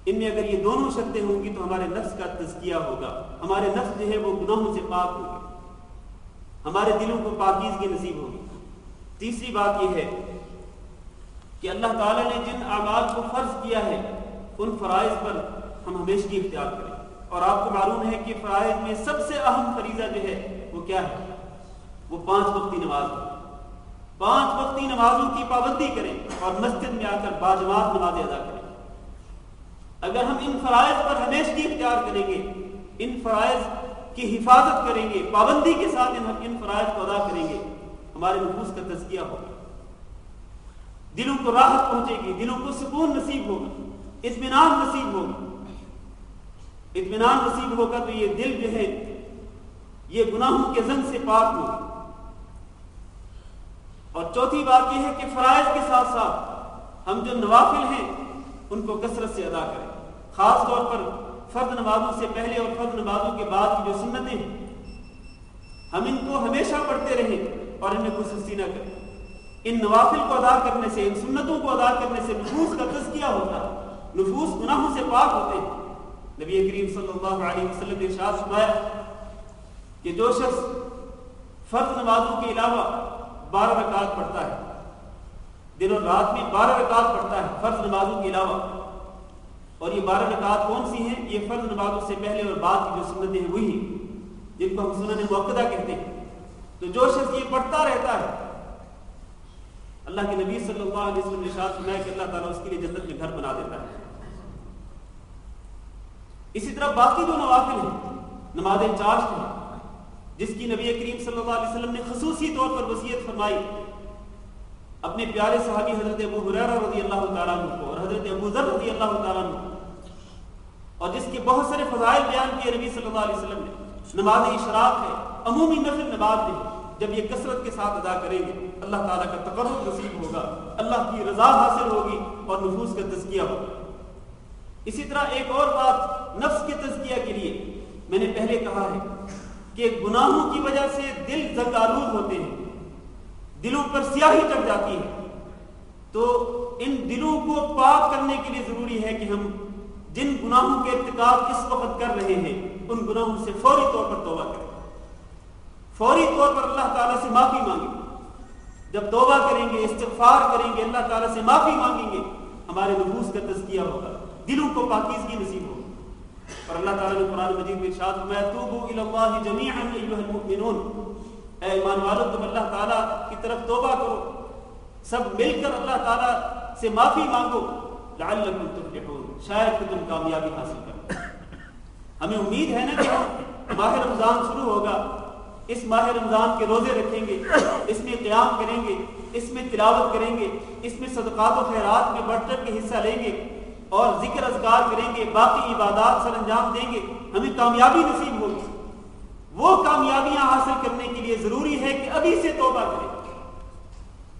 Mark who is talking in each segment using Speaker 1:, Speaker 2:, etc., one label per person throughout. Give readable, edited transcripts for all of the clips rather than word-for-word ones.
Speaker 1: ان میں اگر یہ دونوں شرطیں ہوں گی تو ہمارے نفس کا تزکیہ ہوگا، ہمارے نفس جو ہے وہ گناہوں سے پاک ہوگا، ہمارے دلوں کو پاکیزگی نصیب ہوگی۔ تیسری بات یہ ہے کہ اللہ تعالیٰ نے جن اعمال کو فرض کیا ہے ان فرائض پر ہم ہمیشگی اختیار کریں، اور آپ کو معلوم ہے کہ فرائض میں سب سے اہم فریضہ جو ہے وہ کیا ہے؟ وہ 5 وقتی نماز ہے۔ 5 وقتی نمازوں کی پابندی کریں اور مسجد میں آ کر باجماعت نمازیں ادا کریں۔ اگر ہم ان فرائض پر ہمیشگی اختیار کریں گے، ان فرائض کی حفاظت کریں گے، پابندی کے ساتھ ان فرائض کو ادا کریں گے، ہمارے نفوس کا تزکیہ ہوگا، دلوں کو راحت پہنچے گی، دلوں کو سکون نصیب ہوگا، اطمینان نصیب ہوگا۔ اطمینان نصیب ہوگا تو یہ دل جو ہے یہ گناہوں کے زنگ سے پاک ہوگا۔ اور چوتھی بات یہ ہے کہ فرائض کے ساتھ ساتھ ہم جو نوافل ہیں ان کو کثرت سے ادا کریں، خاص طور پر فرض نمازوں سے پہلے اور فرض نمازوں کے بعد کی جو سنتیں ہیں ہم ان کو ہمیشہ پڑھتے رہیں اور ان میں کوئی سستی نہ کریں۔ ان نوافل کو ادا کرنے سے، ان سنتوں کو ادا کرنے سے نفوس کا تزکیہ ہوتا ہے، نفوس گناہوں سے پاک ہوتے ہیں۔ نبی کریم صلی اللہ علیہ وسلم نے ارشاد فرمایا کہ جو شخص فرض نمازوں کے علاوہ 12 رکعات پڑھتا ہے، دن اور رات میں 12 رکعات پڑھتا ہے فرض نمازوں کے علاوہ، اور یہ 12 رکعات کون سی ہیں؟ یہ فرض نمازوں سے پہلے اور بعد کی جو سنتیں ہیں وہی ہیں جن کو ہم سنن مؤکدہ کہتے ہیں۔ تو جو شخص یہ پڑھتا رہتا ہے، اللہ کے نبی صلی اللہ علیہ وسلم نے ارشاد فرمایا کہ اللہ تعالیٰ اس کے لیے جنت میں گھر بنا دیتا ہے۔ اسی طرح باقی جو نوافل ہیں، نماز چاشت ہے جس کی نبی کریم صلی اللہ علیہ وسلم نے خصوصی طور پر وصیت فرمائی اپنے پیارے صحابی حضرت ابو ہریرہ رضی اللہ تعالیٰ عنہ کو اور حضرت ابو ذر رضی اللہ تعالیٰ عنہ کو، اور جس کے بہت سارے فضائل بیان کیے نبی صلی اللہ علیہ وسلم نے۔ نماز اشراق ہے، عمومی نفل نماز ہے، جب یہ کثرت کے ساتھ ادا کریں گے اللہ تعالیٰ کا تقرب نصیب ہوگا، اللہ کی رضا حاصل ہوگی اور نفوس کا تزکیہ ہوگا۔ اسی طرح ایک اور بات نفس کے تزکیہ کے لیے میں نے پہلے کہا ہے کہ گناہوں کی وجہ سے دل زنگ آلود ہوتے ہیں، دلوں پر سیاہی چڑھ جاتی ہے، تو ان دلوں کو پاک کرنے کے لیے ضروری ہے کہ ہم جن گناہوں کے ارتکاب اس وقت کر رہے ہیں ان گناہوں سے فوری طور پر توبہ کریں، فوری طور پر اللہ تعالیٰ سے معافی مانگیں۔ جب توبہ کریں گے، استغفار کریں گے، اللہ تعالیٰ سے معافی مانگیں گے، ہمارے نفوس کا تزکیہ ہوگا، دلوں کو پاکیزگی نصیب ہوگی۔ اور اللہ تعالیٰ نے قرآن مجید میں ارشاد فرمایا توبوا الی اللہ جمیعا ایھا المؤمنون، اے ایمان والو تم اللہ تعالیٰ کی طرف توبہ کرو، سب مل کر اللہ تعالیٰ سے معافی مانگو، لعلکم تفلحون، شاید کہ تم کامیابی حاصل کرو۔ ہمیں امید ہے نا کہ ماہ رمضان شروع ہوگا، اس ماہ رمضان کے روزے رکھیں گے، اس میں قیام کریں گے، اس میں تلاوت کریں گے، اس میں صدقات و خیرات میں بڑھ چڑھ کے حصہ لیں گے اور ذکر اذکار کریں گے، باقی عبادات سر انجام دیں گے، ہمیں کامیابی نصیب ہوگی۔ وہ کامیابیاں حاصل کرنے کے لیے ضروری ہے کہ ابھی سے توبہ کریں،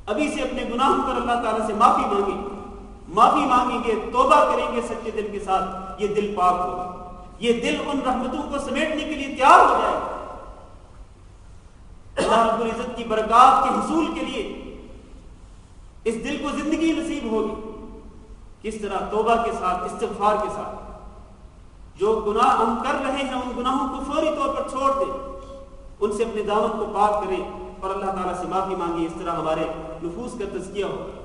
Speaker 1: ابھی سے اپنے گناہوں پر اللہ تعالیٰ سے معافی مانگیں، معافی مانگیں گے، توبہ کریں گے سچے دل کے ساتھ، یہ دل پاک ہوگا، یہ دل ان رحمتوں کو سمیٹنے کے لیے تیار ہو جائے گا۔ اللہ رب العزت کی برکات کے حصول کے لیے اس دل کو زندگی نصیب ہوگی، کس طرح؟ توبہ کے ساتھ، استغفار کے ساتھ۔ جو گناہ ہم کر رہے ہیں ان گناہوں کو فوری طور پر چھوڑ دیں، ان سے اپنے دامن کو پاک کریں اور اللہ تعالیٰ سے معافی مانگیں، اس طرح ہمارے نفوس کا تزکیہ ہوگا۔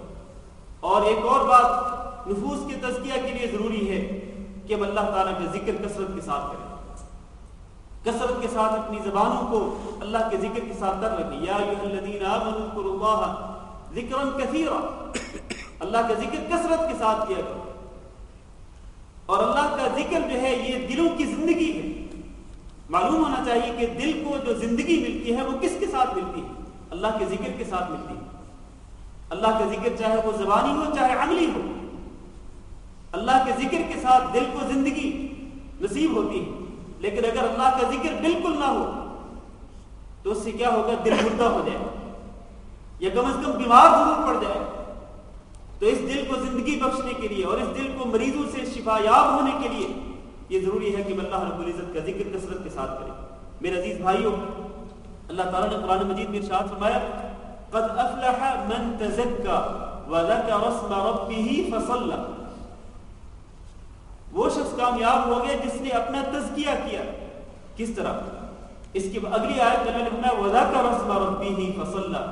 Speaker 1: اور ایک اور بات نفوس کے تزکیہ کے لیے ضروری ہے کہ ہم اللہ تعالیٰ کا ذکر کثرت کے ساتھ کریں، کثرت کے ساتھ اپنی زبانوں کو اللہ کے ذکر کے ساتھ کر رکھیں۔ یا ایھا الذین آمنوا اذکروا اللہ ذکرا کثیرا، اللہ کا ذکر کثرت کے ساتھ کیا کرو۔ اور اللہ کا ذکر جو ہے یہ دلوں کی زندگی ہے۔ معلوم ہونا چاہیے کہ دل کو جو زندگی ملتی ہے وہ کس کے ساتھ ملتی ہے؟ اللہ کے ذکر کے ساتھ ملتی ہے۔ اللہ کا ذکر چاہے وہ زبانی ہو چاہے عملی ہو، اللہ کے ذکر کے ساتھ دل کو زندگی نصیب ہوتی ہے۔ لیکن اگر اللہ کا ذکر بالکل نہ ہو تو اس سے کیا ہوگا؟ دل مردہ ہو جائے یا کم از کم بیمار ضرور پڑ جائے۔ تو اس دل کو زندگی بخشنے کے لیے اور اس دل کو مریضوں سے شفا یاب ہونے کے لیے یہ ضروری ہے کہ اللہ رب العزت کا ذکر کثرت کے ساتھ کریں۔ میرے عزیز بھائیوں، اللہ تعالیٰ نے قرآن مجید میں ارشاد فرمایا قد افلح من تزکا وذکر اسم ربہ فصلی، شخص کامیاب ہو گیا جس نے اپنا تزکیہ کیا. کس طرح؟ اس کی اگلی آیت میں نے فرمایا وَذَكَرَ اسْمَ رَبِّهِ فَصَلَّى.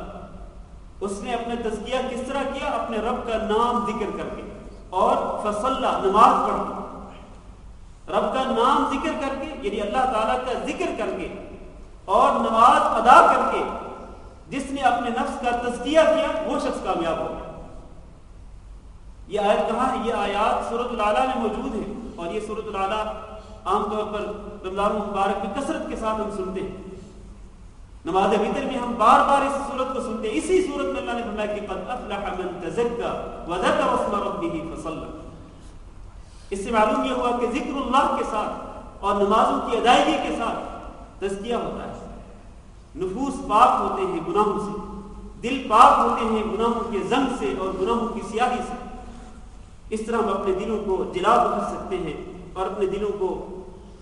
Speaker 1: اس نے اپنا تزکیہ کس طرح کیا؟ اپنے رب کا نام ذکر کر کے اور فصلہ نماز پڑھ کے. رب کا نام ذکر کر کے یعنی اللہ تعالیٰ کا ذکر کر کے اور نماز ادا کر کے جس نے اپنے نفس کا تزکیہ کیا وہ شخص کامیاب ہو گیا. یہ آیت کہاں ہے؟ یہ آیات سورۃ الاعلیٰ میں موجود ہے اور یہ سورۃ الاعلیٰ عام طور پر رمضان المبارک میں کثرت کے ساتھ ہم سنتے ہیں. نماز وتر میں ہم بار بار اس صورت کو سنتے ہیں. اسی صورت میں اللہ نے فرمایا کہ قد افلح من تزکا وذکر اسم ربہ فصلی. اس سے معلوم یہ ہوا کہ ذکر اللہ کے ساتھ اور نمازوں کی ادائیگی کے ساتھ تزکیہ ہوتا ہے. نفوس پاک ہوتے ہیں گناہوں سے, دل پاک ہوتے ہیں گناہوں کے زنگ سے اور گناہوں کی سیاہی سے. اس طرح ہم اپنے دلوں کو جلا کر سکتے ہیں اور اپنے دلوں کو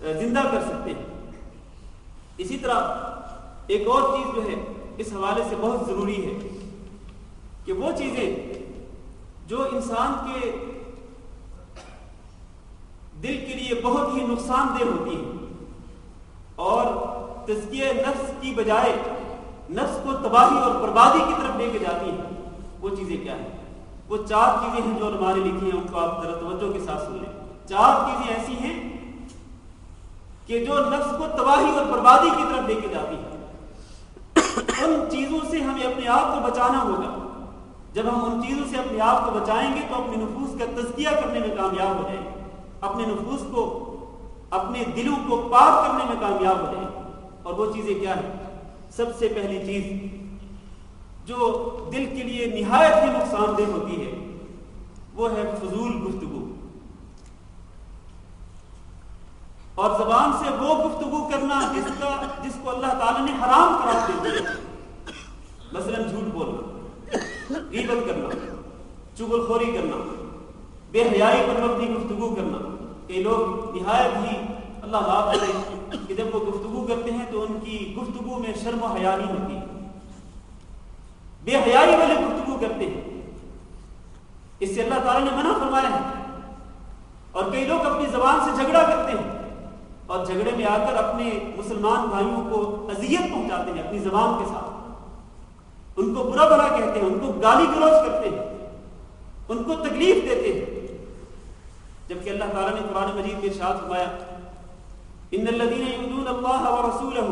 Speaker 1: زندہ کر سکتے ہیں. اسی طرح ایک اور چیز جو ہے اس حوالے سے بہت ضروری ہے کہ وہ چیزیں جو انسان کے دل کے لیے بہت ہی نقصان دہ ہوتی ہیں اور تزکیہ نفس کی بجائے نفس کو تباہی اور بربادی کی طرف لے کے جاتی ہیں, وہ چیزیں کیا ہیں؟ وہ 4 چیزیں ہیں جو علماء نے لکھی ہیں, ان کو آپ ذرا توجہ کے ساتھ سن لیں. 4 چیزیں ایسی ہیں کہ جو نفس کو تباہی اور بربادی کی طرف لے کے جاتی ہیں. ان چیزوں سے ہمیں اپنے آپ کو بچانا ہوگا. جب ہم ان چیزوں سے اپنے آپ کو بچائیں گے تو اپنے نفوس کا تزکیہ کرنے میں کامیاب ہو جائیں گے, اپنے نفوس کو اپنے دلوں کو پاک کرنے میں کامیاب ہو جائیں گے. اور وہ چیزیں کیا ہیں؟ سب سے پہلی چیز جو دل کے لیے نہایت ہی نقصان دہ ہوتی ہے وہ ہے فضول گفتگو. اور زبان سے وہ گفتگو کرنا جس کو اللہ تعالیٰ نے حرام قرار دے دیا. مثلا جھوٹ بولنا, غیبت کرنا, چغل خوری کرنا, بے حیائی پر مبنی گفتگو کرنا. کئی لوگ نہایت ہی اللہ معاف کرے کہ جب وہ گفتگو کرتے ہیں تو ان کی گفتگو میں شرم و حیا نہیں ہوتی, بے حیائی والے گفتگو کرتے ہیں. اس سے اللہ تعالیٰ نے منع فرمایا ہے. اور کئی لوگ اپنی زبان سے جھگڑا کرتے ہیں اور جھگڑے میں آ کر اپنے مسلمان بھائیوں کو اذیت پہنچاتے ہیں اپنی زبان کے ساتھ. ان کو برا بھلا کہتے ہیں, ان کو گالی گلوچ کرتے ہیں, ان کو تکلیف دیتے ہیں. جبکہ اللہ تعالیٰ نے قرآن مجید میں ارشاد فرمایا ان الذين يؤذون الله ورسوله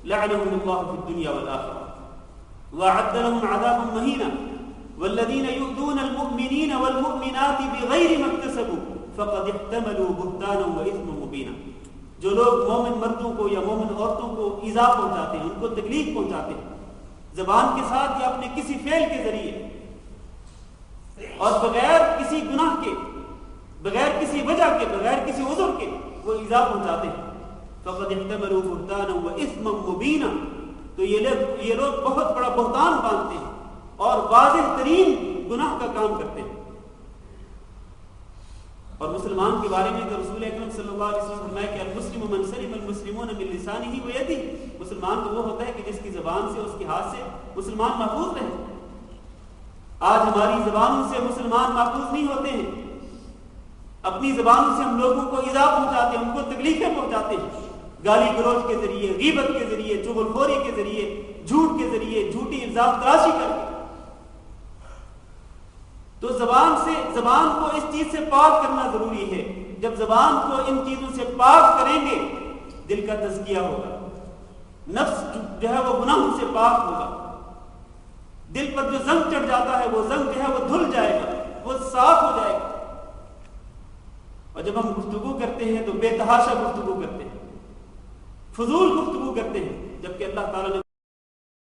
Speaker 1: لعنهم الله في الدنيا والآخرة وأعد لهم عذابا مهينا والذين يؤذون المؤمنين والمؤمنات بغير ما اكتسبوا فقد احتملوا بهتانا وإثما مبينا. جو لوگ مومن مردوں کو یا مومن عورتوں کو ایذا پہنچاتے ہیں, ان کو تکلیف پہنچاتے ہیں زبان کے ساتھ یا اپنے کسی فعل کے ذریعے اور بغیر کسی گناہ کے, بغیر کسی وجہ کے, بغیر کسی عذر کے وہ ایذا پہنچاتے ہیں, فقد احتملوا بهتانا واثما مبینا, تو یہ لوگ بہت بڑا بہتان باندھتے ہیں اور واضح ترین گناہ کا کام کرتے ہیں. اور مسلمان کے بارے میں تو رسول اکرم صلی اللہ علیہ وسلم فرمایا کہ المسلم من سلم المسلمون من لسانه ويده. مسلمان تو وہ ہوتا ہے کہ جس کی زبان سے, اس کے ہاتھ سے مسلمان محفوظ رہے. آج ہماری زبانوں سے مسلمان محفوظ نہیں ہوتے ہیں. اپنی زبانوں سے ہم لوگوں کو ایذا پہنچاتے ہیں, ان کو تکلیفیں پہنچاتے ہیں, گالی گلوچ کے ذریعے, غیبت کے ذریعے, چغل خوری کے ذریعے, جھوٹ کے ذریعے, جھوٹی الزام تراشی کر کے. تو زبان کو اس چیز سے پاک کرنا ضروری ہے. جب زبان کو ان چیزوں سے پاک کریں گے دل کا تزکیہ ہوگا, نفس جو ہے وہ گناہوں سے پاک ہوگا, دل پر جو زنگ چڑھ جاتا ہے وہ زنگ جو ہے وہ دھل جائے گا, وہ صاف ہو جائے گا. اور جب ہم گفتگو کرتے ہیں تو بے تحاشا گفتگو کرتے ہیں, فضول گفتگو کرتے ہیں, جبکہ اللہ تعالیٰ نے